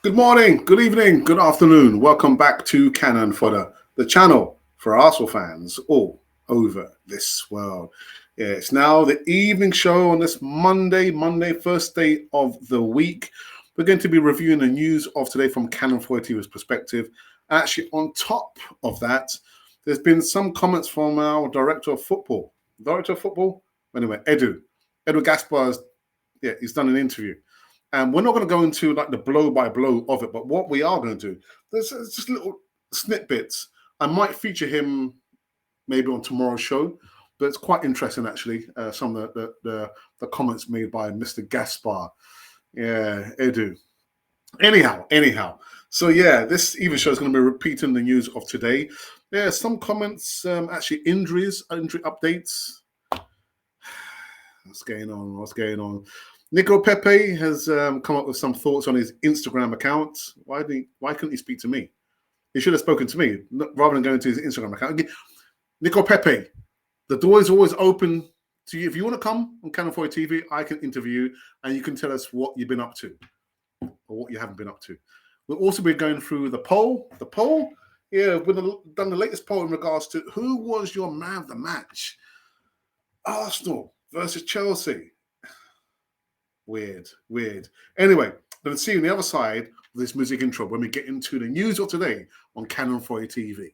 Good morning, good evening, good afternoon. Welcome back to Cannon Fodder, the channel for Arsenal fans all over this world. Yeah, it's now the evening show on this Monday, first day of the week. We're going to be reviewing the news of today from Cannon Fodder TV's perspective. Actually, on top of that, there's been some comments from our director of football. Anyway, Edu Gaspar, he's done an interview. And we're not going to go into like the blow by blow of it, but what we are going to do, there's just little snippets. I might feature him maybe on tomorrow's show, but it's quite interesting actually. Some of the comments made by Mr. Gaspar. Yeah, Edu. Anyhow. So yeah, this even show is going to be repeating the news of today. Yeah, some comments, actually injury updates. What's going on? Nico Pepe has come up with some thoughts on his Instagram account. Why couldn't he speak to me? He should have spoken to me rather than going to his Instagram account. Nico Pepe, the door is always open to you. If you want to come on Cannon Fodder TV, I can interview you and you can tell us what you've been up to or what you haven't been up to. We'll also be going through the poll. Yeah, we've done the latest poll in regards to who was your man of the match. Arsenal versus Chelsea. Weird. Anyway, going to see you on the other side of this music intro when we get into the news of today on Cannon Fodder TV.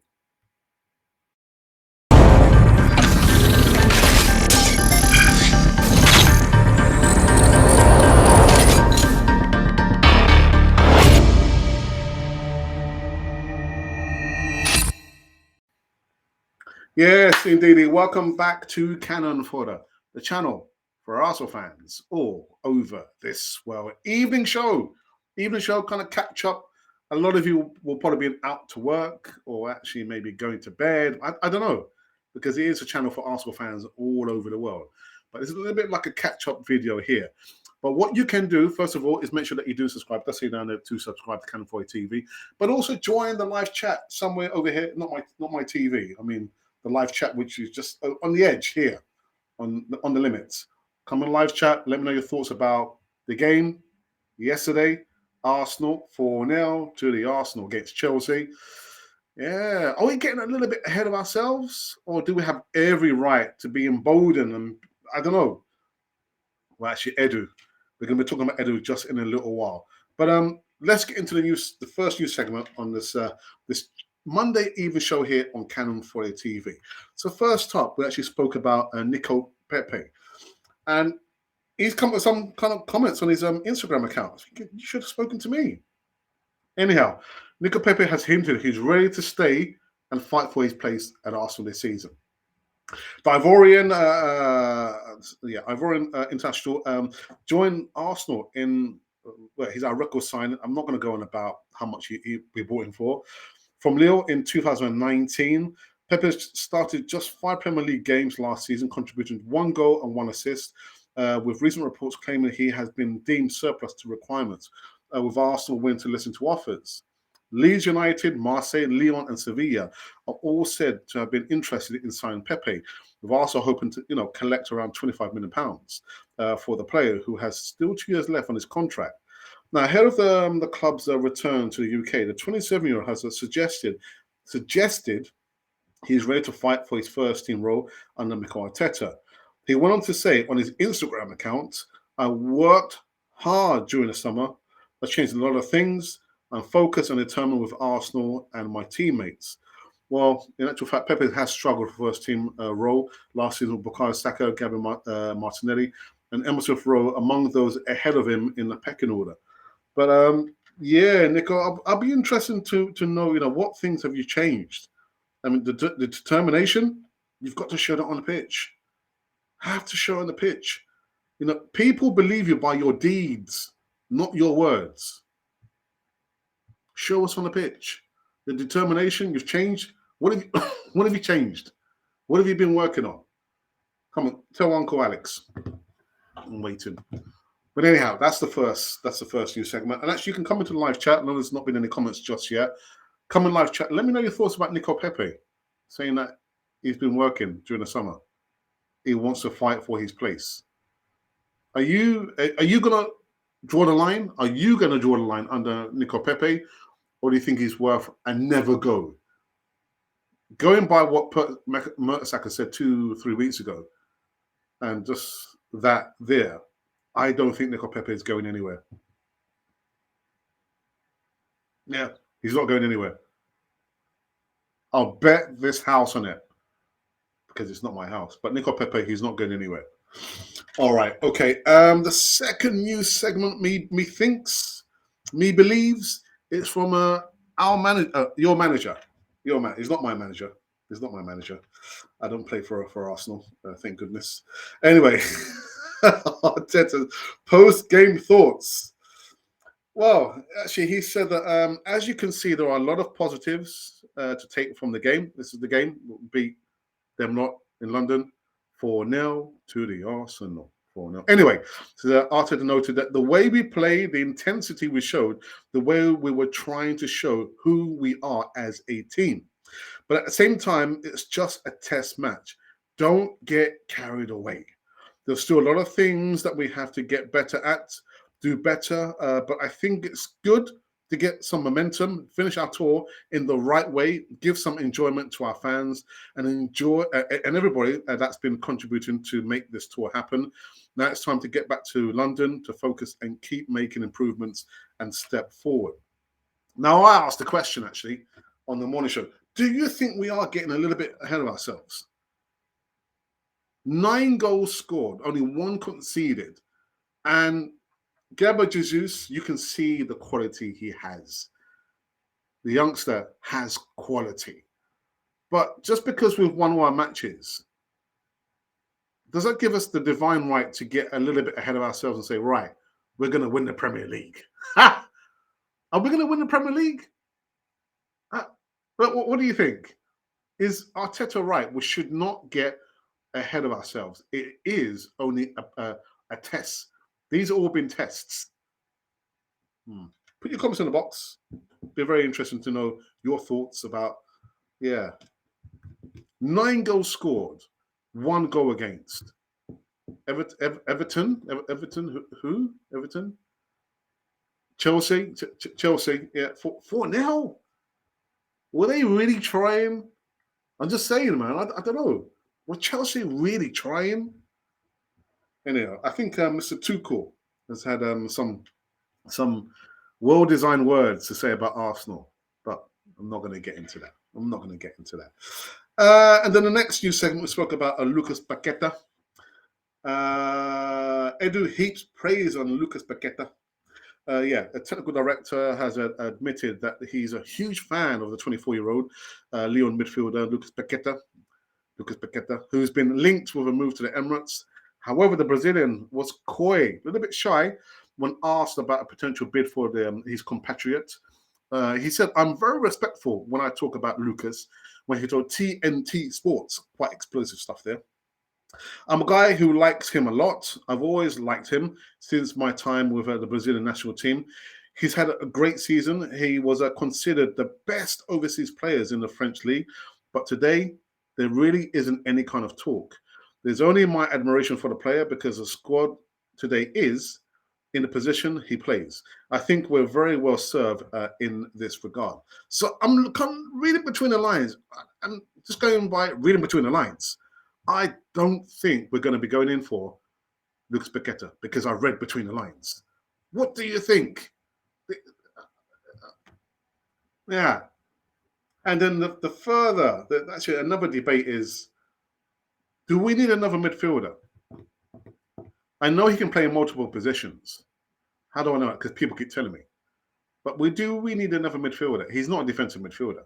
Yes, indeed. Welcome back to Cannon Fodder, the channel for Arsenal fans all over this world. Evening show, kind of catch up. A lot of you will probably be out to work or actually maybe going to bed. I don't know, because it is a channel for Arsenal fans all over the world. But it's a little bit like a catch-up video here. But what you can do, first of all, is make sure that you do subscribe. That's it down there to subscribe to Cannon Fodder TV. But also join the live chat somewhere over here. Not my TV. I mean, the live chat, which is just on the edge here, on the limits. Come on live chat. Let me know your thoughts about the game yesterday. Arsenal 4-0 to the Arsenal against Chelsea. Yeah. Are we getting a little bit ahead of ourselves? Or do we have every right to be emboldened? And I don't know. Well, actually, Edu. We're going to be talking about Edu just in a little while. But let's get into the first news segment on this Monday evening show here on Cannon Fodder TV. So first up, we actually spoke about Nico Pepe. And he's come with some kind of comments on his Instagram account. You should have spoken to me. Anyhow, Nico Pepe has hinted he's ready to stay and fight for his place at Arsenal this season. The Ivorian international joined Arsenal in. Well, he's our record signing. I'm not going to go on about how much we bought him for. From Lille in 2019, Pepe started just 5 Premier League games last season, contributing 1 goal and 1 assist, with recent reports claiming he has been deemed surplus to requirements, with Arsenal willing to listen to offers. Leeds United, Marseille, Lyon, and Sevilla are all said to have been interested in signing Pepe, with Arsenal hoping to, collect around £25 million for the player, who has still 2 years left on his contract. Now, ahead of the club's return to the UK, the 27-year-old has suggested he's ready to fight for his first team role under Mikel Arteta. He went on to say on his Instagram account, "I worked hard during the summer. I changed a lot of things. I'm focused and determined with Arsenal and my teammates." Well, in actual fact, Pepe has struggled for first team role last season with Bukayo Saka, Gabby Martinelli, and Emerson Rowe among those ahead of him in the pecking order. But yeah, Nico, I'll be interested to know, what things have you changed? I mean, the determination, you've got to show that on the pitch. Have to show on the pitch. People believe you by your deeds, not your words. Show us on the pitch. The determination, you've changed. What have you changed? What have you been working on? Come on, tell Uncle Alex. I'm waiting. But anyhow, that's the first news segment. And actually, you can come into the live chat. I know there's not been any comments just yet. Come in live chat. Let me know your thoughts about Nico Pepe, saying that he's been working during the summer. He wants to fight for his place. Are you gonna draw the line? Are you going to draw the line under Nico Pepe, or do you think he's worth a never go? Going by what Mertesacker said 2-3 weeks ago, and just that there, I don't think Nico Pepe is going anywhere. Yeah, he's not going anywhere. I'll bet this house on it, because it's not my house. But Nico Pepe, he's not going anywhere. All right, okay. The second news segment, me thinks, me believes, it's from our manager, your manager, your man. He's not my manager. He's not my manager. I don't play for Arsenal, thank goodness. Anyway, Arteta's post-game thoughts. Well, actually, he said that as you can see, there are a lot of positives to take from the game. This is the game. We'll beat them lot in London 4-0 to the Arsenal. 4-0. Anyway, so Arteta noted that the way we play, the intensity we showed, the way we were trying to show who we are as a team. But at the same time, it's just a test match. Don't get carried away. There's still a lot of things that we have to get better at, do better. But I think it's good to get some momentum, finish our tour in the right way, give some enjoyment to our fans, and enjoy and everybody that's been contributing to make this tour happen. Now it's time to get back to London to focus and keep making improvements and step forward. Now I asked the question actually on the morning show. Do you think we are getting a little bit ahead of ourselves? 9 goals scored, only 1 conceded. And Gabriel Jesus, you can see the quality he has. The youngster has quality. But just because we've won our matches, does that give us the divine right to get a little bit ahead of ourselves and say, right, we're going to win the Premier League? Ha! Are we going to win the Premier League? But what do you think? Is Arteta right? We should not get ahead of ourselves. It is only a test. These have all been tests. Put your comments in the box. Be very interesting to know your thoughts about, 9 goals scored, 1 goal against. Everton? Who? Everton? Chelsea? Chelsea, 4-0. Were they really trying? I'm just saying, man. I don't know. Were Chelsea really trying? Anyhow, I think Mr. Tuchel has had some well-designed words to say about Arsenal, but I'm not going to get into that. And then the next news segment, we spoke about Lucas Paqueta. Edu heaps praise on Lucas Paqueta. The technical director has admitted that he's a huge fan of the 24-year-old Lyon midfielder Lucas Paqueta, who's been linked with a move to the Emirates. However, the Brazilian was coy, a little bit shy, when asked about a potential bid for his compatriot. He said, I'm very respectful when I talk about Lucas, when he told TNT Sports, quite explosive stuff there. I'm a guy who likes him a lot. I've always liked him since my time with the Brazilian national team. He's had a great season. He was considered the best overseas players in the French league. But today, there really isn't any kind of talk. There's only my admiration for the player because the squad today is in the position he plays. I think we're very well served in this regard. So I'm reading between the lines. I'm just going by reading between the lines. I don't think we're going to be going in for Lucas Paqueta because I read between the lines. What do you think? Yeah. And then the further, actually another debate is, do we need another midfielder? I know he can play in multiple positions. How do I know it? Because people keep telling me. But we need another midfielder. He's not a defensive midfielder.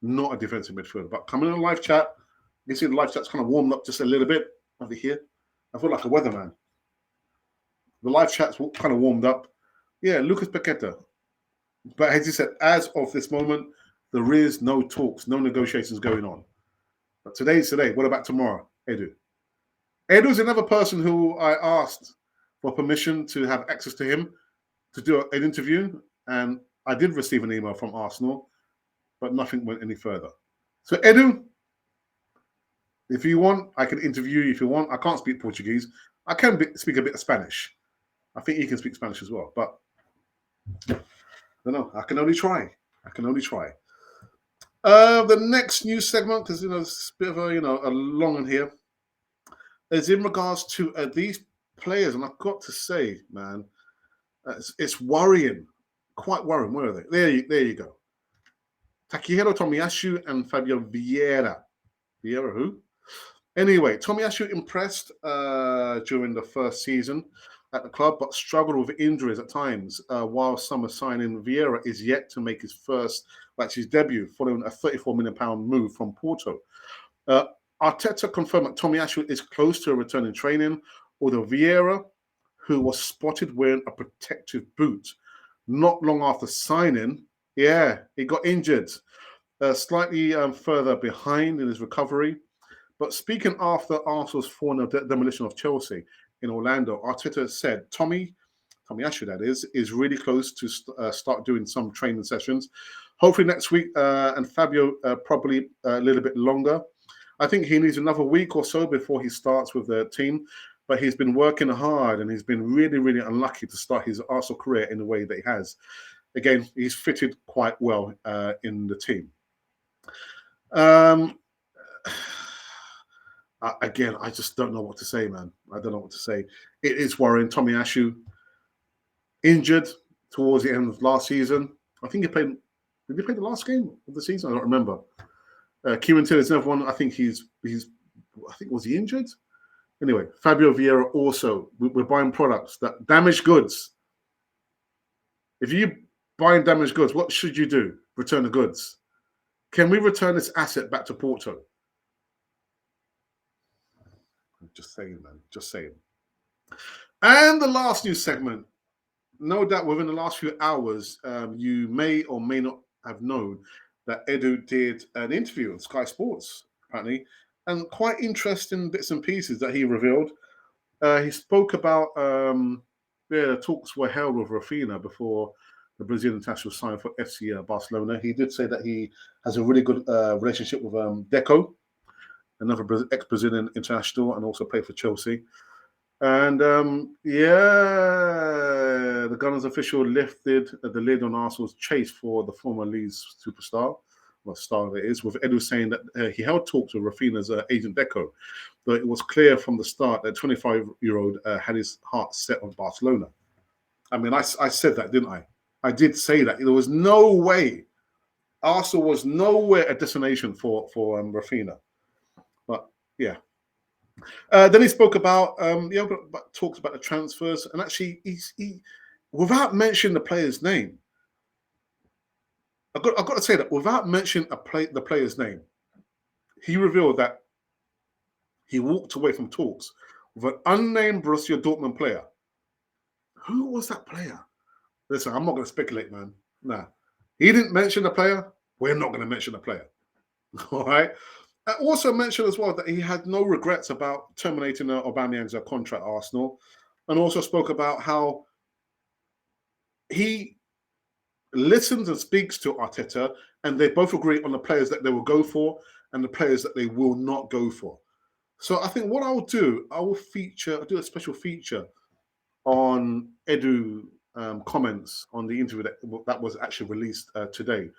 Not a defensive midfielder. But coming in a live chat, you see the live chat's kind of warmed up just a little bit over here. I feel like a weatherman. The live chat's kind of warmed up. Yeah, Lucas Paqueta. But as you said, as of this moment, there is no talks, no negotiations going on. But today's today. What about tomorrow, Edu? Edu's another person who I asked for permission to have access to him to do an interview. And I did receive an email from Arsenal, but nothing went any further. So Edu, if you want, I can interview you if you want. I can't speak Portuguese. I can speak a bit of Spanish. I think he can speak Spanish as well, but I don't know. I can only try. The next news segment, because it's a bit of a long one here, is in regards to these players, and I've got to say, man, it's worrying, quite worrying. Where are they? There you go. Takehiro Tomiyasu and Fabio Vieira. Vieira who? Anyway, Tomiyasu impressed during the first season at the club, but struggled with injuries at times. While summer signing Vieira is yet to make his debut, following a £34 million move from Porto. Arteta confirmed that Tomiyasu is close to a return in training, although Vieira, who was spotted wearing a protective boot not long after signing, he got injured, slightly further behind in his recovery. But speaking after Arsenal's 4-0 demolition of Chelsea in Orlando, Arteta said Tomiyasu, that is really close to start doing some training sessions. Hopefully next week, and Fabio probably a little bit longer. I think he needs another week or so before he starts with the team, but he's been working hard and he's been really, really unlucky to start his Arsenal career in the way that he has. Again, he's fitted quite well in the team. Again, I just don't know what to say, man. I don't know what to say. It is worrying. Tomiyasu injured towards the end of last season. I think he played. Did he play the last game of the season? I don't remember. Kieran Taylor's another one. I think was he injured? Anyway, Fabio Vieira also. We're buying products that damaged goods. If you buying damaged goods, what should you do? Return the goods. Can we return this asset back to Porto? Just saying, man. Just saying. And the last news segment. No doubt within the last few hours, you may or may not have known that Edu did an interview on Sky Sports, apparently, and quite interesting bits and pieces that he revealed. He spoke about talks were held with Rafinha before the Brazilian international signed for FC Barcelona. He did say that he has a really good relationship with Deco, another ex-Brazilian international, and also played for Chelsea. And the Gunners official lifted the lid on Arsenal's chase for the former Leeds superstar, what star it is, with Edu saying that he held talks with Rafinha's agent Deco, but it was clear from the start that 25-year-old had his heart set on Barcelona. I mean, I said that, didn't I? I did say that. There was no way. Arsenal was nowhere a destination for Rafinha. But, yeah. Then he spoke about talks about the transfers, and actually he without mentioning the player's name. I've got to say that without mentioning the player's name, he revealed that he walked away from talks with an unnamed Borussia Dortmund player. Who was that player? Listen, I'm not going to speculate, man. Nah, he didn't mention the player. We're not going to mention the player. All right. I also mentioned as well that he had no regrets about terminating Aubameyang's contract at Arsenal, and also spoke about how he listens and speaks to Arteta, and they both agree on the players that they will go for and the players that they will not go for. So I think what I will do, I'll do a special feature on Edu comments on the interview that was actually released today.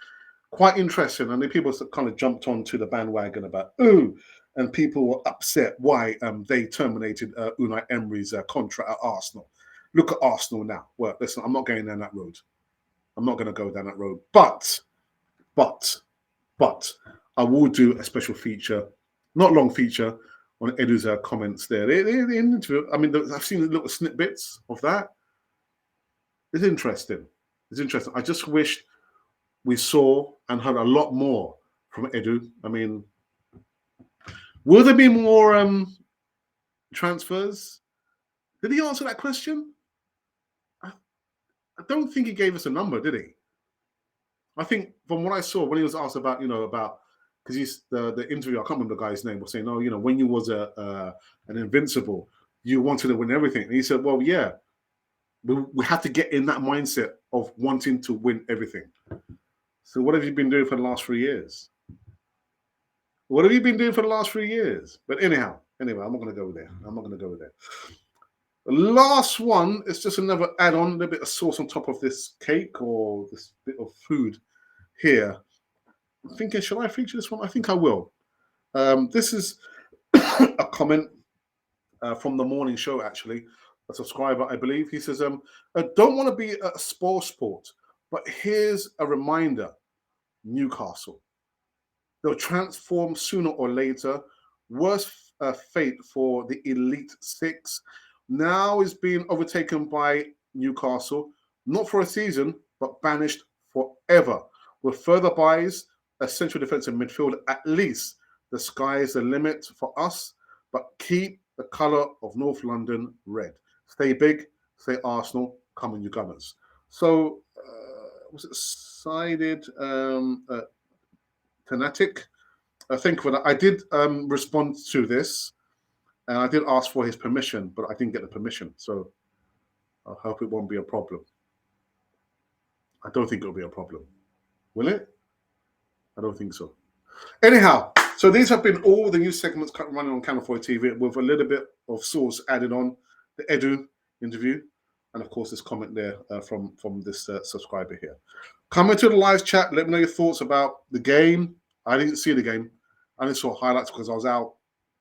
Quite interesting, and then people kind of jumped onto the bandwagon about and people were upset why they terminated Unai Emery's contract at Arsenal. Look at Arsenal now. Well, listen, I'm not going down that road. I'm not going to go down that road. But I will do a special feature, not long feature, on Edu's comments there. I mean, I've seen little snippets of that. It's interesting. I just wish we saw and heard a lot more from Edu. I mean, will there be more transfers? Did he answer that question? I don't think he gave us a number, did he? I think from what I saw when he was asked about, because he's the interview, I can't remember the guy's name, was saying, when you was an invincible, you wanted to win everything. And he said, well, yeah, we have to get in that mindset of wanting to win everything. So what have you been doing for the last 3 years? But anyhow, I'm not going to go there. The last one is just another add-on, a little bit of sauce on top of this cake or this bit of food here. I'm thinking, shall I feature this one? I think I will. This is a comment from the morning show, actually. A subscriber, I believe. He says, I don't want to be a spoil sport, but here's a reminder, Newcastle. They'll transform sooner or later. Worst fate for the Elite Six. Now is being overtaken by Newcastle, not for a season, but banished forever. With further buys, a central defensive midfield, at least the sky is the limit for us, but keep the colour of North London red. Stay big, stay Arsenal, come on you Gunners. So, was it sided Tanatic? I think for that, I did respond to this, and I did ask for his permission, but I didn't get the permission. So I hope it won't be a problem. I don't think it'll be a problem. Will it? I don't think so. Anyhow, so these have been all the news segments running on Channel 4 TV with a little bit of sauce added on. The Edu interview, and of course this comment there from this subscriber here. Come into the live chat. Let me know your thoughts about the game. I didn't see the game. I only saw highlights because I was out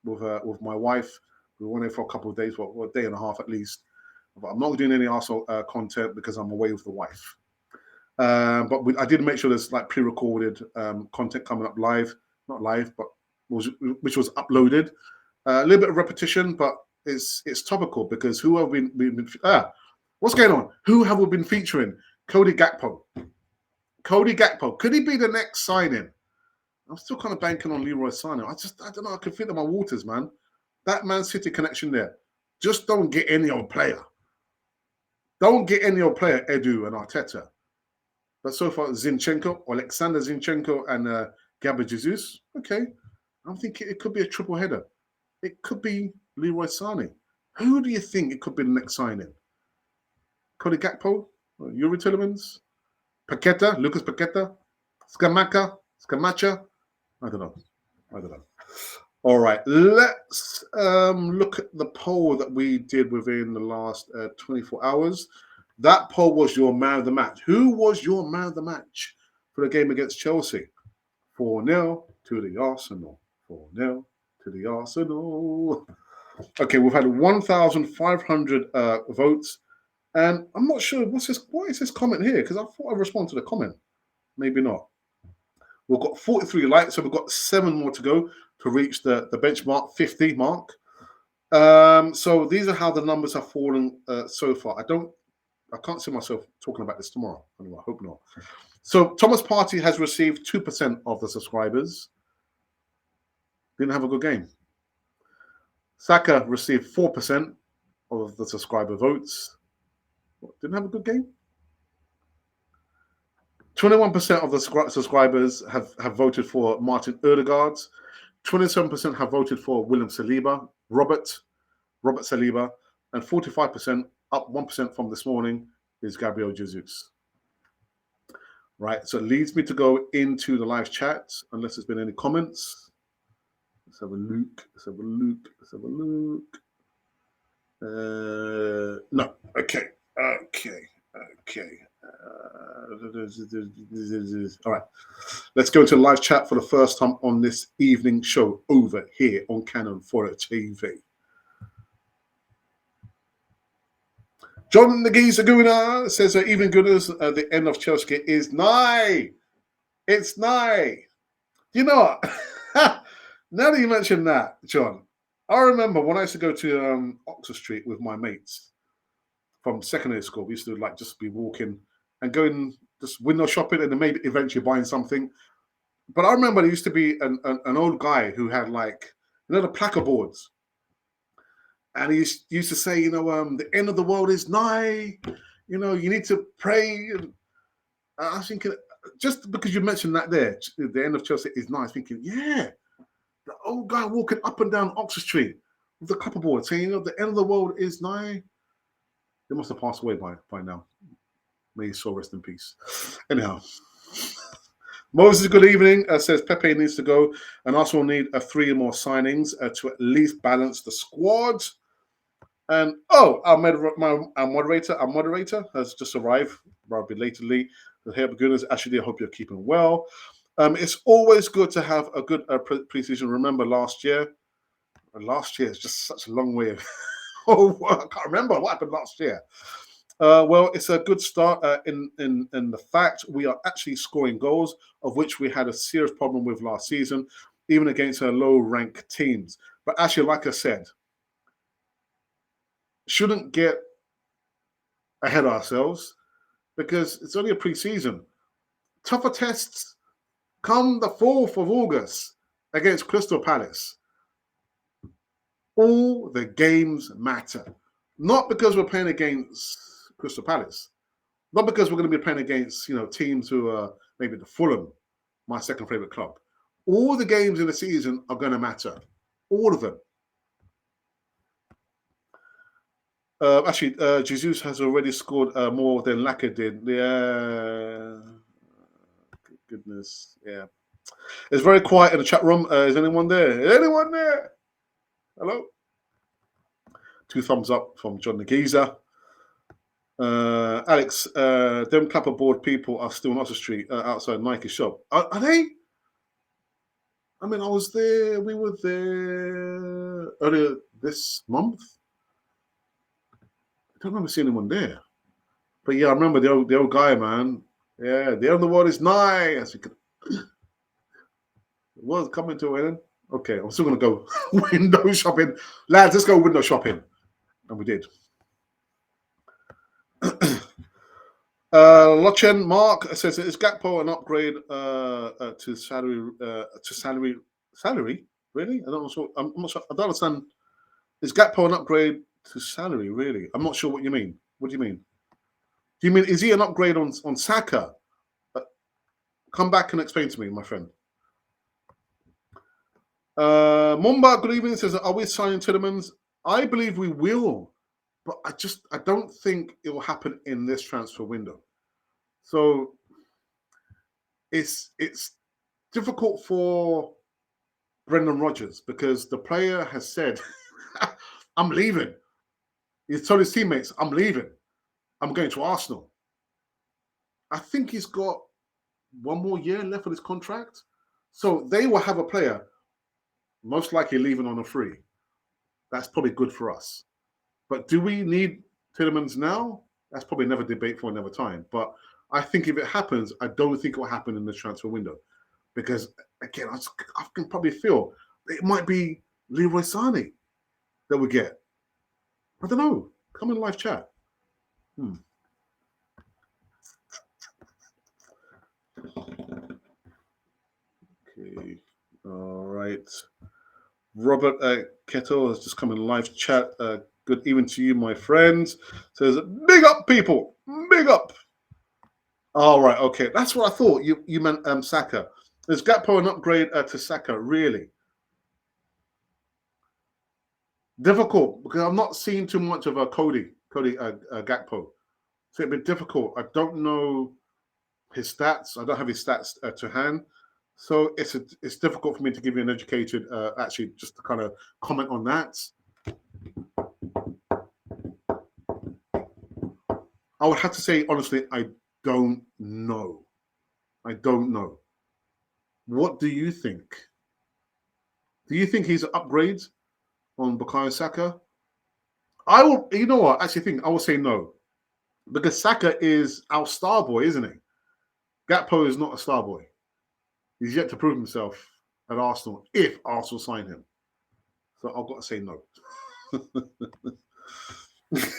with my wife. We went there for a couple of days, a day and a half at least. But I'm not doing any Arsenal content because I'm away with the wife. But I did make sure there's like pre-recorded content coming up live, not live, but which was uploaded. A little bit of repetition, but it's topical because who have been what's going on? Who have we been featuring? Cody Gakpo. Cody Gakpo. Could he be the next signing? I'm still kind of banking on Leroy Sané. I don't know. I can feel it in my waters, man. That Man City connection there. Just don't get any old player. Don't get any old player, Edu and Arteta. But so far, Zinchenko, Alexander Zinchenko, and Gabriel Jesus. Okay. I'm thinking it could be a triple header. It could be Leroy Sané. Who do you think it could be the next signing? Cody Gakpo? Yuri Tillemans? Paqueta? Lucas Paqueta? Scamacha? I don't know. All right, let's look at the poll that we did within the last 24 hours. That poll was your man of the match. Who was your man of the match for the game against Chelsea? 4-0 to the Arsenal. 4-0 to the Arsenal. Okay, we've had 1,500 votes. And I'm not sure, what is this comment here? Because I thought I'd respond to the comment. Maybe not. We've got 43 likes, so we've got 7 more to go to reach the benchmark 50 mark. So these are how the numbers have fallen so far. I can't see myself talking about this tomorrow. Anyway, I hope not. So Thomas Partey has received 2% of the subscribers. Didn't have a good game. Saka received 4% of the subscriber votes. Didn't have a good game. 21% of the subscribers have voted for Martin Odegaard. 27% have voted for William Saliba, Robert Saliba, and 45%, up 1% from this morning, is Gabriel Jesus. Right, so it leads me to go into the live chat, unless there's been any comments. Let's have a look. No, okay. All right, let's go to live chat for the first time on this evening show over here on Canon 4 TV. John Nagisa Saguna says, evening goodness, the end of Chelsea is nigh. It's nigh. You know what? Now that you mentioned that, John, I remember when I used to go to Oxford Street with my mates from secondary school. We used to just be walking and going just window shopping and then maybe eventually buying something. But I remember there used to be an old guy who had the placard boards. And he used to say, the end of the world is nigh. You need to pray. And I was thinking, just because you mentioned that there, the end of Chelsea is nigh, I was thinking, yeah, the old guy walking up and down Oxford Street with the clapperboard saying, the end of the world is nigh. They must have passed away by now. May his soul rest in peace. Anyhow. Moses, good evening. Says Pepe needs to go and also need 3 more signings to at least balance the squad. And our moderator has just arrived rather belatedly. Hey, goodness, Ashley, I hope you're keeping well. It's always good to have a good pre-season. Remember last year is just such a long way. Oh, I can't remember what happened last year. Well, it's a good start in the fact we are actually scoring goals, of which we had a serious problem with last season, even against low-ranked teams. But actually, like I said, shouldn't get ahead of ourselves because it's only a pre-season. Tougher tests come the 4th of August against Crystal Palace. All the games matter. Not because we're playing against Crystal Palace. Not because we're going to be playing against, teams who are maybe the Fulham, my second favourite club. All the games in the season are going to matter. All of them. Actually, Jesus has already scored more than Laka did. Yeah. Goodness. Yeah. It's very quiet in the chat room. Is anyone there? Anyone there? Hello? 2 thumbs up from John Nagiza. Alex, them clapperboard people are still on Oxford Street outside Nike shop. Are they? I mean, I was there. We were there earlier this month. I don't remember seeing anyone there. But yeah, I remember the old guy, man. Yeah, the end of the world is nigh. As we could, the world's coming to an end. Okay, I'm still gonna go window shopping, lads. Let's go window shopping, and we did. Lochen Mark says, "Is Gakpo an upgrade to salary? Salary? Really? I'm not sure. I'm not sure. I don't understand. Is Gakpo an upgrade to salary? Really? I'm not sure what you mean. What do you mean? Do you mean is he an upgrade on Saka? Come back and explain to me, my friend." Mumba, good evening. Says, "Are we signing Tielemans? I believe we will, but I don't think it will happen in this transfer window. So it's difficult for Brendan Rodgers because the player has said, I'm leaving. He's told his teammates, I'm leaving. I'm going to Arsenal. I think he's got 1 more year left of his contract. So they will have a player most likely leaving on a free. That's probably good for us. But do we need Tielemans now? That's probably another debate for another time. But I think if it happens, I don't think it will happen in the transfer window. Because, again, I can probably feel it might be Leroy Sané that we get. I don't know. Come in live chat. Okay. All right. Robert Kettle has just come in live chat. Good evening to you, my friends. Says, big up, people. Big up. All right. Okay. That's what I thought. You meant Saka. Is Gakpo an upgrade to Saka? Really? Difficult because I'm not seeing too much of a Cody Gakpo. So it'd be difficult. I don't know his stats. I don't have his stats to hand. So it's difficult for me to give you an educated, actually, just to kind of comment on that. I would have to say, honestly, I don't know. I don't know. What do you think? Do you think he's an upgrade on Bukayo Saka? I will, you know what? Actually, think I will say no. Because Saka is our star boy, isn't he? Gakpo is not a star boy. He's yet to prove himself at Arsenal if Arsenal sign him. So I've got to say no.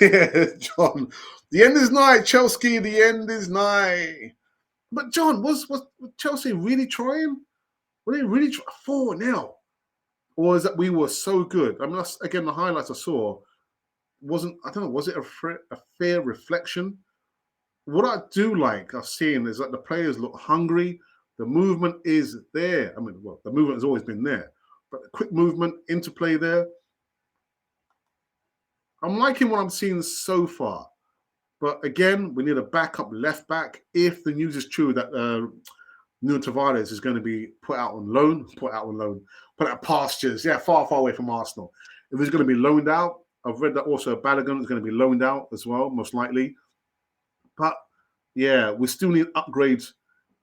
Yeah, John. The end is nigh, Chelsea. The end is nigh. But John, was Chelsea really trying? Were they really trying? 4-0? Or is that we were so good? I mean, that's, again, the highlights I saw wasn't, I don't know, was it a fair reflection? What I do like I've seen is that the players look hungry. The movement is there. I mean, well, the movement has always been there, but the quick movement, interplay there. I'm liking what I'm seeing so far. But again, we need a backup left back if the news is true that Nuno Tavares is going to be put out pastures. Yeah, far, far away from Arsenal. If he's going to be loaned out, I've read that also Balogun is going to be loaned out as well, most likely. But yeah, we still need upgrades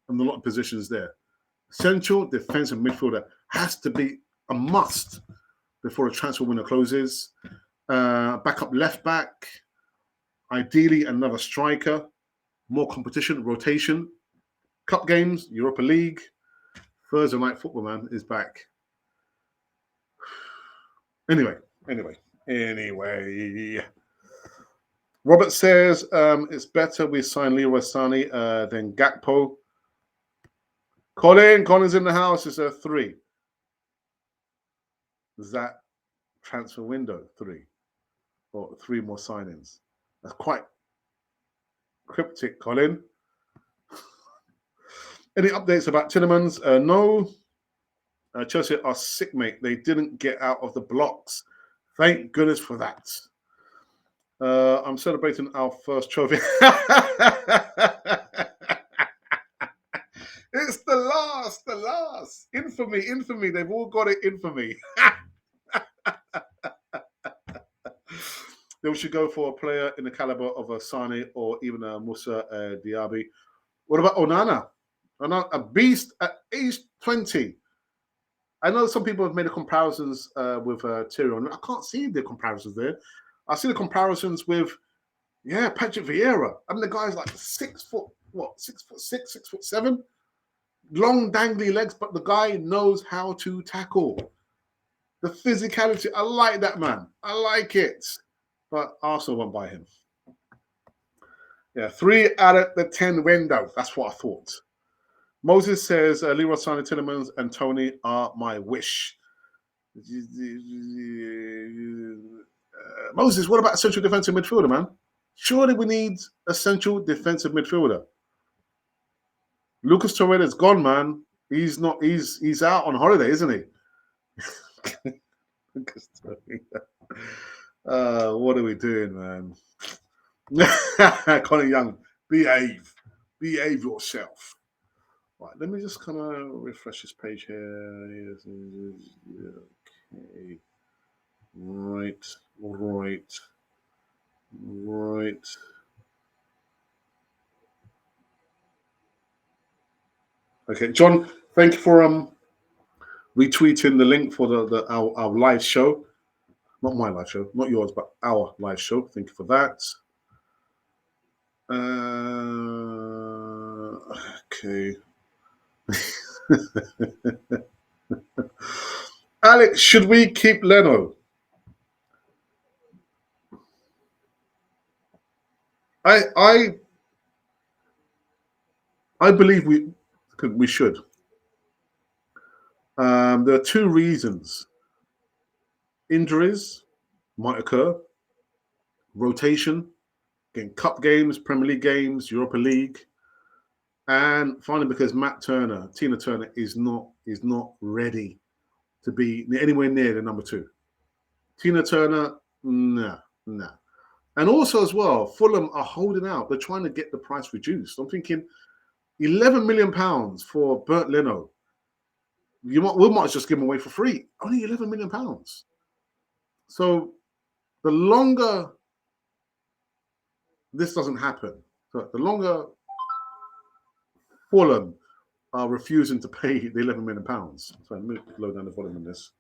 on a lot of positions there. Central defensive midfielder has to be a must before the transfer window closes. Backup left back, ideally another striker, more competition, rotation, cup games, Europa League, Thursday night football, man, is back. Anyway. Robert says it's better we sign Leroy Sané than Gakpo. Colin's in the house. It's a 3. Is that transfer window 3 or 3 more signings? That's quite cryptic, Colin. Any updates about Tielemans? No. Chelsea are sick, mate. They didn't get out of the blocks. Thank goodness for that. I'm celebrating our first trophy. It's the last. Infamy. They've all got it, infamy. They should go for a player in the caliber of a Sane or even a Musa Diaby. What about Onana? A beast at age 20. I know some people have made the comparisons with Tyrion. I can't see the comparisons there. I see the comparisons with, Patrick Vieira. I mean, the guy's like 6 foot, 6'6", 6'7", long dangly legs, but the guy knows how to tackle. The physicality, I like that, man. I like it. But Arsenal won't buy him. Yeah, 3 out of the 10 window. That's what I thought. Moses says, Leroy Sané, Tielemans, and Tony are my wish. Moses, what about a central defensive midfielder, man? Surely we need a central defensive midfielder. Lucas Torreira is gone, man. He's not. He's out on holiday, isn't he? Lucas Torreira. What are we doing, man? Conor Young, behave yourself. Right, let me just kind of refresh this page here. Okay. Right. Okay, John, thank you for retweeting the link for our live show. Not my live show, not yours, but our live show. Thank you for that. Okay. Alex, should we keep Leno? I believe we should. There are 2 reasons. Injuries might occur. Rotation, getting cup games, Premier League games, Europa League. And finally, because Tina Turner is not ready to be anywhere near the number 2. Tina Turner, nah. And also as well, Fulham are holding out. They're trying to get the price reduced. I'm thinking £11 million for Bernd Leno. We might just give him away for free. Only £11 million. So the longer this doesn't happen, so the longer Fulham are refusing to pay the £11 million. So I'm going to load down the volume on this.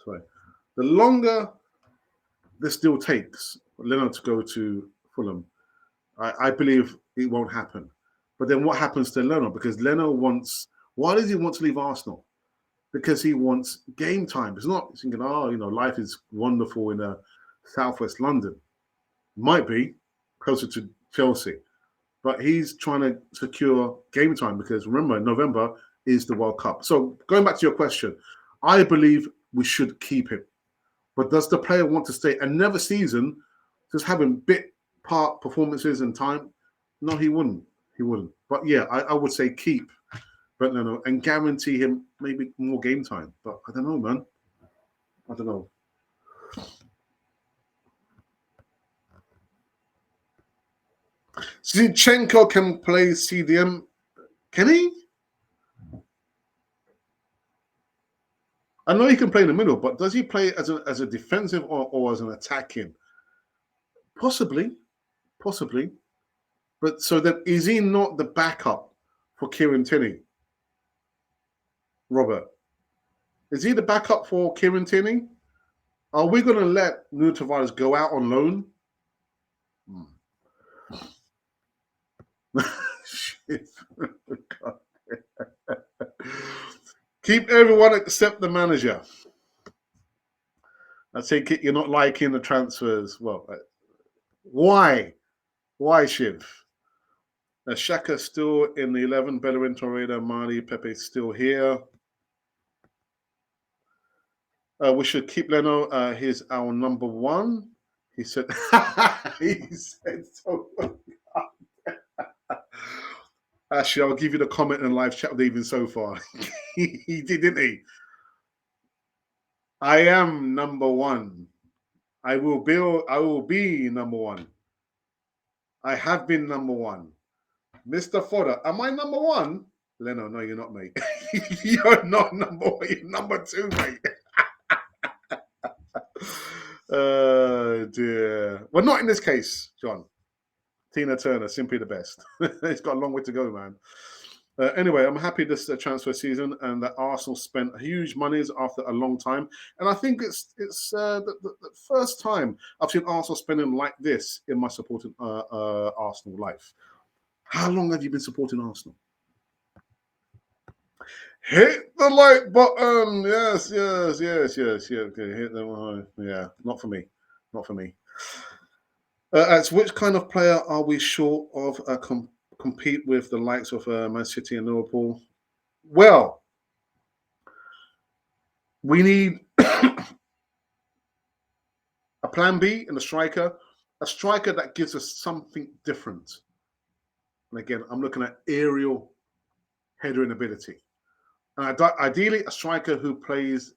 Sorry. The longer this deal takes Leno to go to Fulham, I believe it won't happen. But then what happens to Leno? Because Leno why does he want to leave Arsenal? Because he wants game time. It's not thinking, life is wonderful in southwest London. Might be closer to Chelsea. But he's trying to secure game time because remember, November is the World Cup. So going back to your question, I believe we should keep him. But does the player want to stay another season just having bit part performances and time? No, he wouldn't. But yeah, I would say keep Brent Leno and guarantee him maybe more game time. But I don't know, man. I don't know. Zinchenko can play CDM. Can he? I know he can play in the middle, but does he play as a defensive or as an attacking? Possibly, possibly. But so then is he not the backup for Kieran Tierney? Robert, is he the backup for Kieran Tierney? Are we going to let Nuno Tavares go out on loan? Shit. Keep everyone except the manager. I take it you're not liking the transfers. Well, why? Why, Shiv? Shaka still in the 11. Bellerin, Torreira, Mali, Pepe still here. We should keep Leno. He's our number one. He said. He said so. Actually, I'll give you the comment in live chat even so far. He did, didn't he? I am number one. I will be number one. I have been number one. Mr. Fodder, am I number one? Leno, no, you're not, mate. You're not number one. You're number two, mate. Dear. Well, not in this case, John. Tina Turner, simply the best. It's got a long way to go, man. Anyway, I'm happy this transfer season and that Arsenal spent huge monies after a long time. And I think it's the first time I've seen Arsenal spending like this in my supporting Arsenal life. How long have you been supporting Arsenal? Hit the like button. Yes. Okay, hit the yeah. Not for me. Not for me. As which kind of player are we short of compete with the likes of Man City and Liverpool? Well, we need a plan B in a striker that gives us something different. And again, I'm looking at aerial headering ability. And ideally, a striker who plays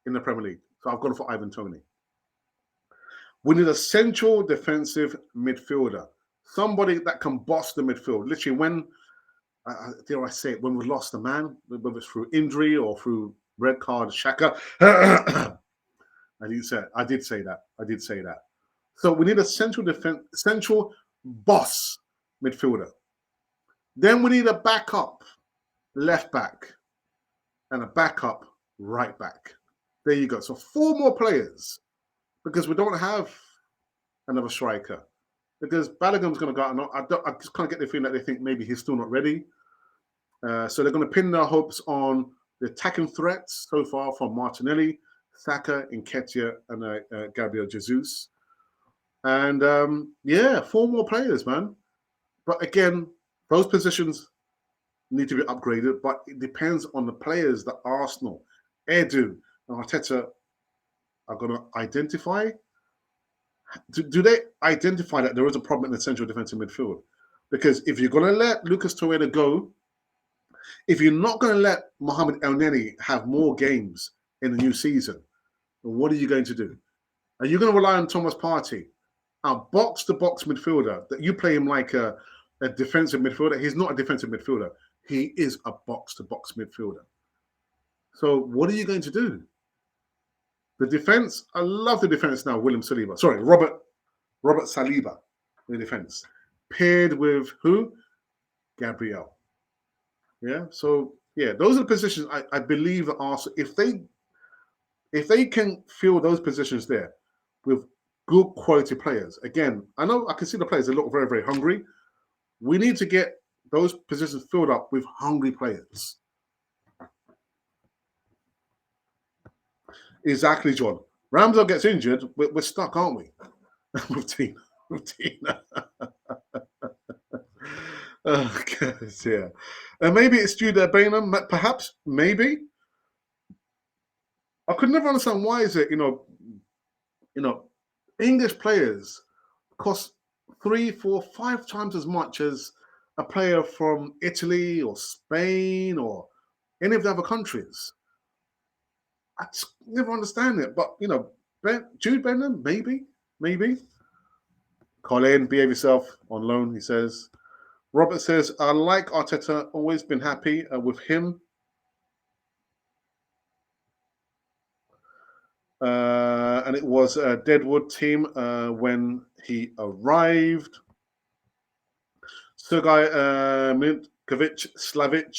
in the Premier League. So I've gone for Ivan Toney. We need a central defensive midfielder, somebody that can boss the midfield. Literally, when dare I say it, when we lost a man, whether it's through injury or through red card, Shaka. I did say that. So we need a central boss midfielder. Then we need a backup left back and a backup right back. There you go. So 4 more players because we don't have another striker. Because Balogun's going to go out. I just kind of get the feeling that they think maybe he's still not ready. So they're going to pin their hopes on the attacking threats so far from Martinelli, Saka, Nketiah, and Gabriel Jesus. And 4 more players, man. But again, those positions need to be upgraded, but it depends on the players that Arsenal, Edu, and Arteta are going to identify. Do they identify that there is a problem in the central defensive midfield? Because if you're going to let Lucas Torreira go, if you're not going to let Mohamed Elneny have more games in the new season, what are you going to do? Are you going to rely on Thomas Partey, a box-to-box midfielder, that you play him like a defensive midfielder? He's not a defensive midfielder. He is a box-to-box midfielder. So what are you going to do? The defense, I love the defense now, Robert Saliba, the defense. Paired with who? Gabriel. Yeah, so yeah, those are the positions I believe that Arsenal, if they can fill those positions there with good quality players. Again, I know I can see the players, they look very, very hungry. We need to get those positions filled up with hungry players. Exactly, John. Ramsdale gets injured, we're stuck, aren't we? with Tina. Oh, God, yeah. Maybe it's Jude Bellingham, perhaps, maybe. I could never understand why is it, English players cost 3, 4, 5 times as much as a player from Italy or Spain or any of the other countries. I just never understand it. But, Jude Bellingham, maybe. Colin, behave yourself on loan, he says. Robert says, I like Arteta, always been happy with him. And it was a Deadwood team when he arrived. Sergei Milinkovic, Slavic,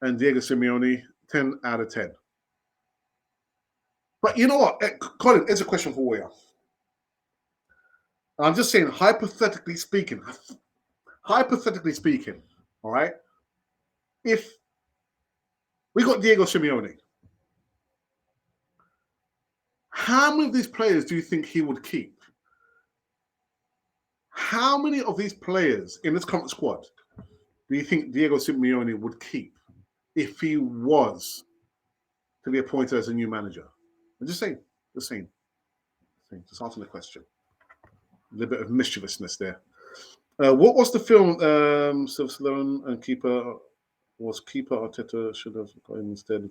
and Diego Simeone, 10 out of 10. But you know what, Colin, here's a question for you. I'm just saying, hypothetically speaking, all right, if we got Diego Simeone, how many of these players do you think he would keep? How many of these players in this current squad do you think Diego Simeone would keep if he was to be appointed as a new manager? I'm just saying, just answering the question. A little bit of mischievousness there. What was the film? Sylvester Stallone and keeper Arteta should have gone instead.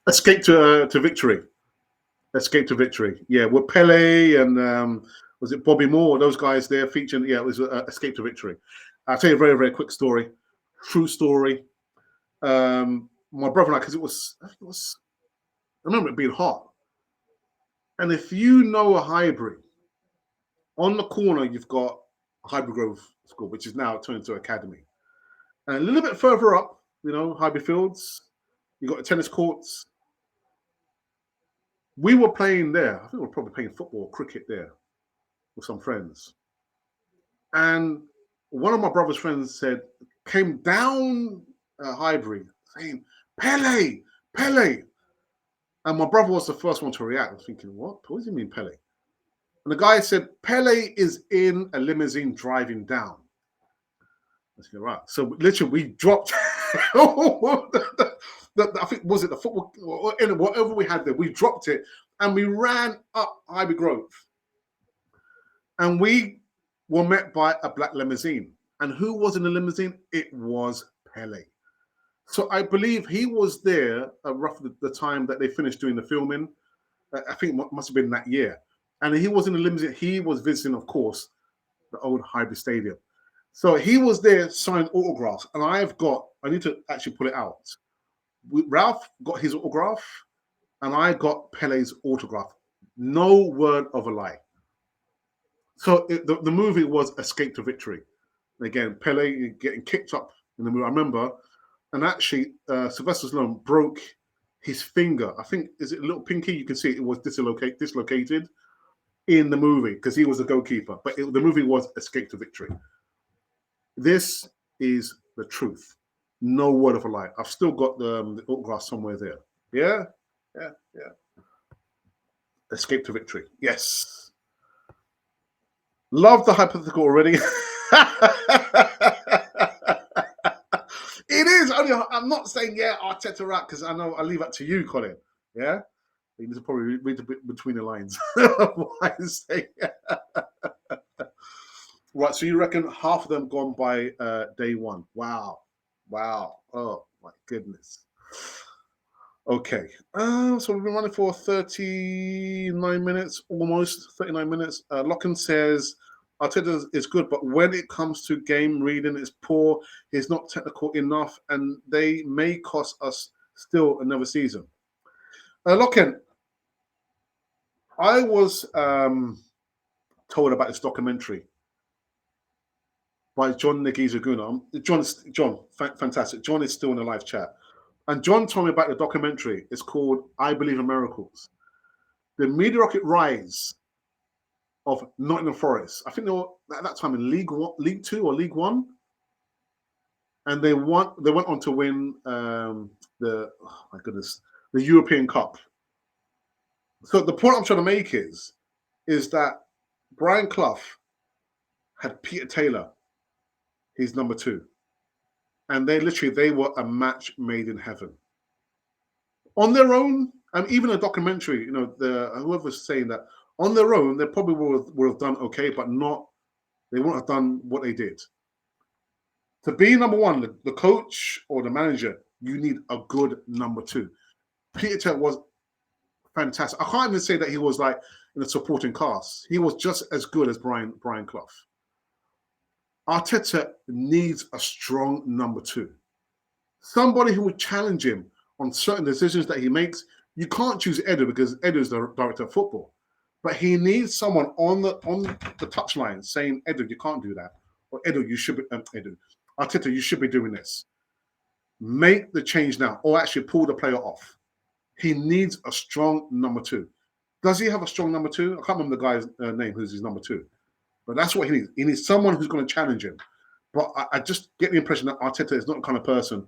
Escape to Victory. Escape to Victory. Yeah, with Pele and was it Bobby Moore? Those guys there featuring. Yeah, it was Escape to Victory. I'll tell you a very, very quick story. True story. My brother and I, because I remember it being hot. And if you know a Highbury, on the corner you've got Highbury Grove School, which is now turned into Academy. And a little bit further up, Highbury Fields, you've got the tennis courts. We were playing there. I think we were probably playing football or cricket there with some friends. And one of my brother's friends came down Highbury saying, Pele. And my brother was the first one to react. I was thinking, what does he mean, Pele? And the guy said, Pele is in a limousine driving down. I said, right. So literally we dropped, I think, was it the football, or whatever we had there, we dropped it and we ran up Ivy Grove. And we were met by a black limousine. And who was in the limousine? It was Pele. So I believe he was there roughly the time that they finished doing the filming. I think it must have been that year. And he was in the limousine. He was visiting, of course, the old Highbury Stadium. So he was there, signed autographs. And I need to actually pull it out. Ralph got his autograph, and I got Pele's autograph. No word of a lie. So the movie was Escape to Victory. And again, Pele getting kicked up in the movie. I remember, and actually, Sylvester Stallone broke his finger. I think, is it a little pinky? You can see it was dislocated in the movie because he was the goalkeeper. But the movie was Escape to Victory. This is the truth. No word of a lie. I've still got the autograph somewhere there. Yeah. Escape to Victory. Yes. Love the hypothetical already. It is. I'm not saying, Arteta out, because I know I leave that to you, Colin. Yeah? You need to probably read a bit between the lines. Why say Right, so you reckon half of them gone by day one? Wow. Oh, my goodness. Okay. So we've been running for 39 minutes, almost 39 minutes. Locken says, Arteta is good, but when it comes to game reading, it's poor. He's not technical enough, and they may cost us still another season. Locken, I was told about this documentary by John Negizaguna. John, fantastic. John is still in the live chat. And John told me about the documentary. It's called I Believe in Miracles. The meteoric rise of Nottingham Forest. I think they were at that time in League Two or League One. And they went on to win the European Cup. So the point I'm trying to make is that Brian Clough had Peter Taylor, his number 2. And they were a match made in heaven. On their own, and even a documentary, whoever's saying that, on their own, they probably would have done okay, but they wouldn't have done what they did. To be number 1, the coach or the manager, you need a good number 2. Peter Taylor was fantastic. I can't even say that he was like in a supporting cast. He was just as good as Brian Clough. Arteta needs a strong number 2. Somebody who would challenge him on certain decisions that he makes. You can't choose Edu because Edu is the director of football. But he needs someone on the touchline saying, Edu, you can't do that. Or Edu, you should be Edu. Arteta, you should be doing this. Make the change now, or actually pull the player off. He needs a strong number 2. Does he have a strong number 2? I can't remember the guy's name who's his number 2. But that's what he needs. He needs someone who's going to challenge him. But I just get the impression that Arteta is not the kind of person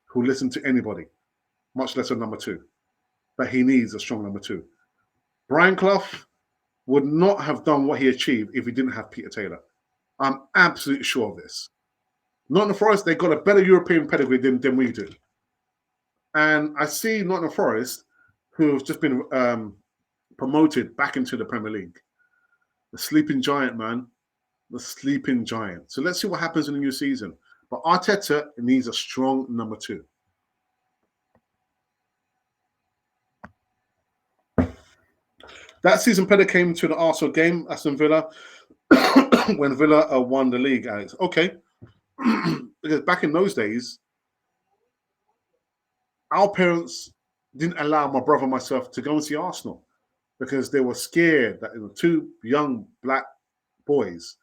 who listens to anybody, much less a number 2. But he needs a strong number 2. Brian Clough would not have done what he achieved if he didn't have Peter Taylor. I'm absolutely sure of this. Nottingham Forest, they've got a better European pedigree than we do. And I see Nottingham Forest, who have just been promoted back into the Premier League. The sleeping giant, man. The sleeping giant. So let's see what happens in the new season. But Arteta needs a strong number 2. That season, Pedder came to the Arsenal game, Aston Villa, when Villa won the league, Alex. Okay. Because back in those days, our parents didn't allow my brother and myself to go and see Arsenal because they were scared that 2 young black boys,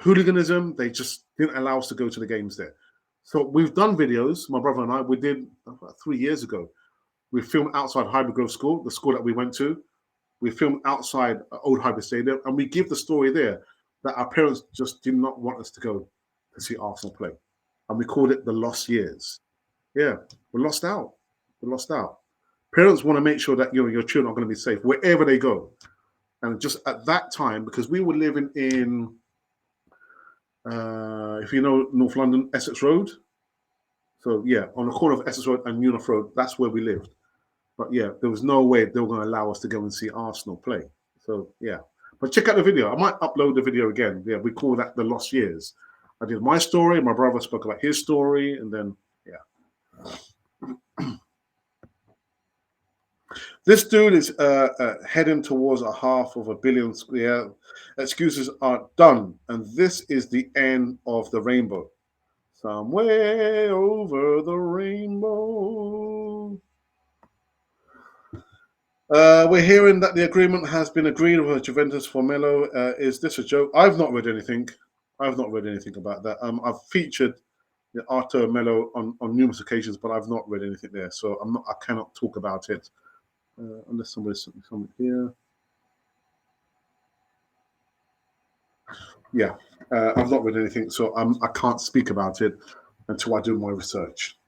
hooliganism, they just didn't allow us to go to the games there. So we've done videos, my brother and I, we did about 3 years ago. We filmed outside Highbury Grove School, the school that we went to. We filmed outside Old Highbury Stadium, and we give the story there that our parents just did not want us to go to see Arsenal play. And we called it the lost years. Yeah, we're lost out. We're lost out. Parents want to make sure that your children are going to be safe wherever they go. And just at that time, because we were living in, if you know North London, Essex Road. So yeah, on the corner of Essex Road and Unif Road, that's where we lived. But yeah, there was no way they were going to allow us to go and see Arsenal play. So yeah, but check out the video. I might upload the video again. Yeah, we call that the lost years. I did my story. My brother spoke about his story, and then yeah. This dude is heading towards $500 million. Yeah, excuses are done, and this is the end of the rainbow. Somewhere over the rainbow. We're hearing that the agreement has been agreed with Juventus for Melo. Is this a joke? I've not read anything. I've not read anything about that. I've featured Arthur Melo on numerous occasions, but I've not read anything there, so I cannot talk about it unless somebody's something here. Yeah, I've not read anything, so I can't speak about it until I do my research.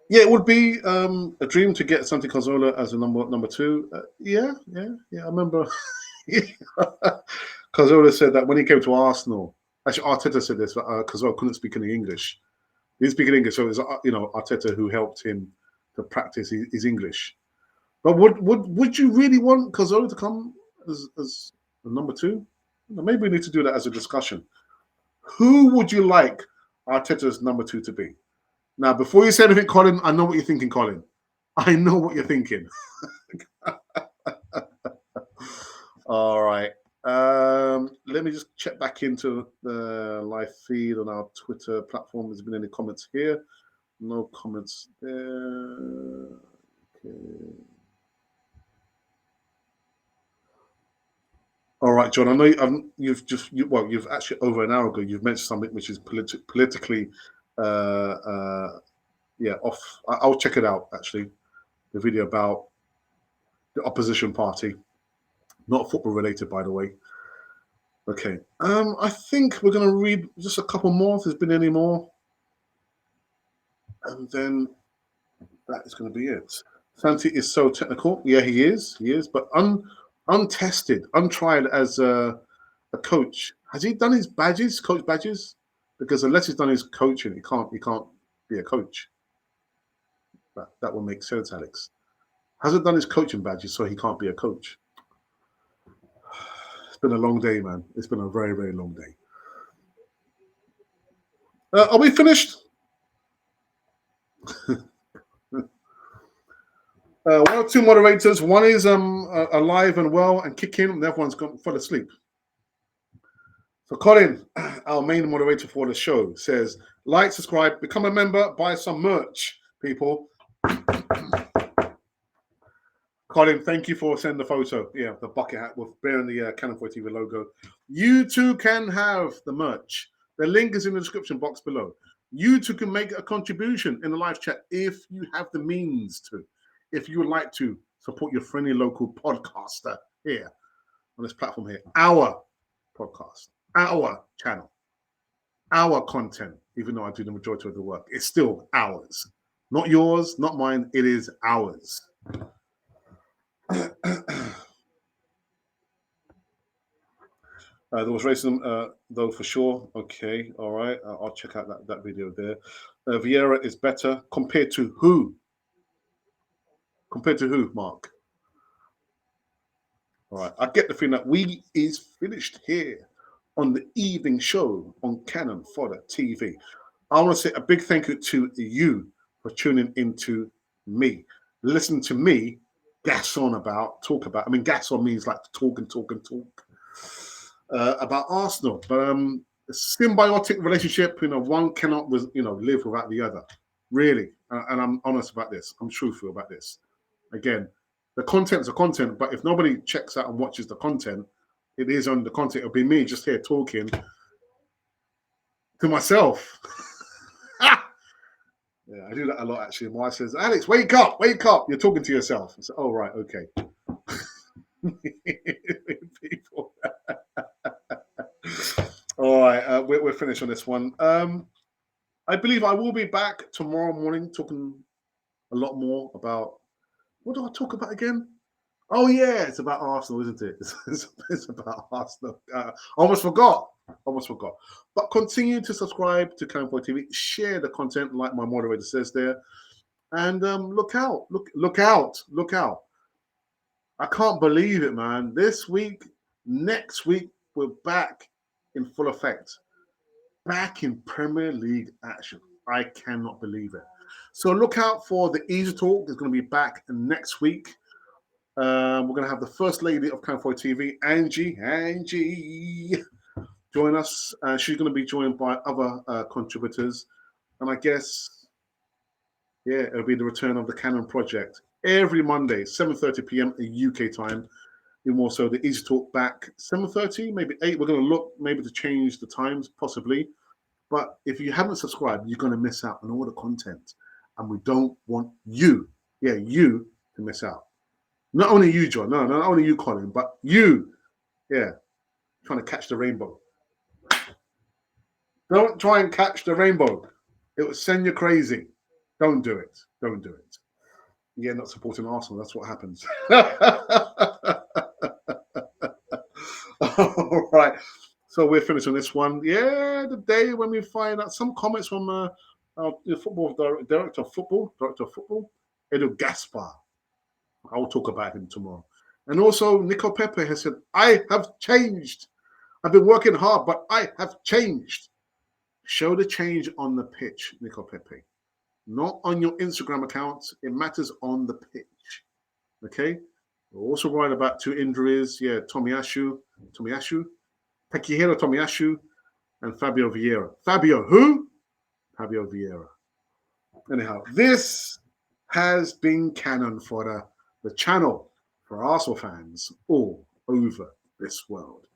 Yeah, it would be a dream to get Santi Cazorla as a number 2. Yeah. I remember Cazorla said that when he came to Arsenal. Actually, Arteta said this, but Cazorla couldn't speak any English. He didn't speak English, so it was Arteta who helped him to practice his English. But would you really want Cazorla to come as a number 2? Maybe we need to do that as a discussion. Who would you like Arteta's number 2 to be? Now, before you say anything, Colin, I know what you're thinking, Colin. I know what you're thinking. All right. Let me just check back into the live feed on our Twitter platform. Has there been any comments here? No comments there. Okay. All right, John. I know you've actually over an hour ago you've mentioned something which is politically off. I'll check it out, actually. The video about the opposition party. Not football related, by the way. Okay. I think we're going to read just a couple more if there's been any more. And then that is going to be it. Santi is so technical. Yeah, he is. He is. But untested, untried as a coach. Has he done his badges, coach badges? Because unless he's done his coaching, he can't be a coach. That will make sense, Alex. Hasn't done his coaching badges, so he can't be a coach. It's been a long day, man. It's been a very, very long day. Are we finished? One or two moderators. One is alive and well and kicking, and the other one's gone fell asleep. So Colin, our main moderator for the show, says, like, subscribe, become a member, buy some merch, people. Colin, thank you for sending the photo. Yeah, the bucket hat with bearing the Canon 4 TV logo. You too can have the merch. The link is in the description box below. You too can make a contribution in the live chat if you have the means to. If you would like to support your friendly local podcaster here on this platform here, our podcast, our channel, our content, even though I do the majority of the work, it's still ours. Not yours, not mine, it is ours. There was racism, though, for sure. Okay, all right. I'll check out that video there. Vieira is better compared to who? Compared to who, Mark? All right. I get the feeling that we is finished here on the evening show on Canon Fodder TV. I want to say a big thank you to you for tuning into me. Listen to me gas on about, talk about. I mean, gas on means like talk and talk and talk. About Arsenal, but a symbiotic relationship. One cannot, live without the other. Really, and I'm honest about this. I'm truthful about this. Again, the content's a content, but if nobody checks out and watches the content, it is on the content. It'll be me just here talking to myself. Yeah, I do that a lot actually. My wife says, "Alex, wake up, wake up! You're talking to yourself." I say, "Oh right, okay." People. All right, we're finished on this one. I believe I will be back tomorrow morning talking a lot more about, what do I talk about again? Oh yeah, it's about Arsenal, isn't it? It's about Arsenal. Almost forgot. But continue to subscribe to Canon TV. Share the content, like my moderator says there, and look out. Look out. I can't believe it, man. This week, next week, we're back in full effect. Back in Premier League action. I cannot believe it. So look out for the Easy Talk. It's going to be back next week. We're going to have the First Lady of Canon TV, Angie, join us. She's going to be joined by other contributors. And I guess, yeah, it'll be the return of the Canon Project. Every Monday, 7:30 p.m. UK time. And also the Easy Talk back 7:30, maybe 8. We're going to look maybe to change the times, possibly. But if you haven't subscribed, you're going to miss out on all the content. And we don't want you to miss out. Not only you, John, no, not only you, Colin, but you, trying to catch the rainbow. Don't try and catch the rainbow. It will send you crazy. Don't do it. Yeah, not supporting Arsenal. That's what happens. All right. So we're finished on this one. Yeah, the day when we find out some comments from our football director of football, Edu Gaspar. I will talk about him tomorrow. And also, Nico Pepe has said, I have changed. I've been working hard, but I have changed. Show the change on the pitch, Nico Pepe. Not on your Instagram accounts. It matters on the pitch. Okay? We're also worried about 2 injuries. Yeah, Takehiro Tomiyasu, and Fabio Vieira. Fabio who? Fabio Vieira. Anyhow, this has been Canon for the channel for Arsenal fans all over this world.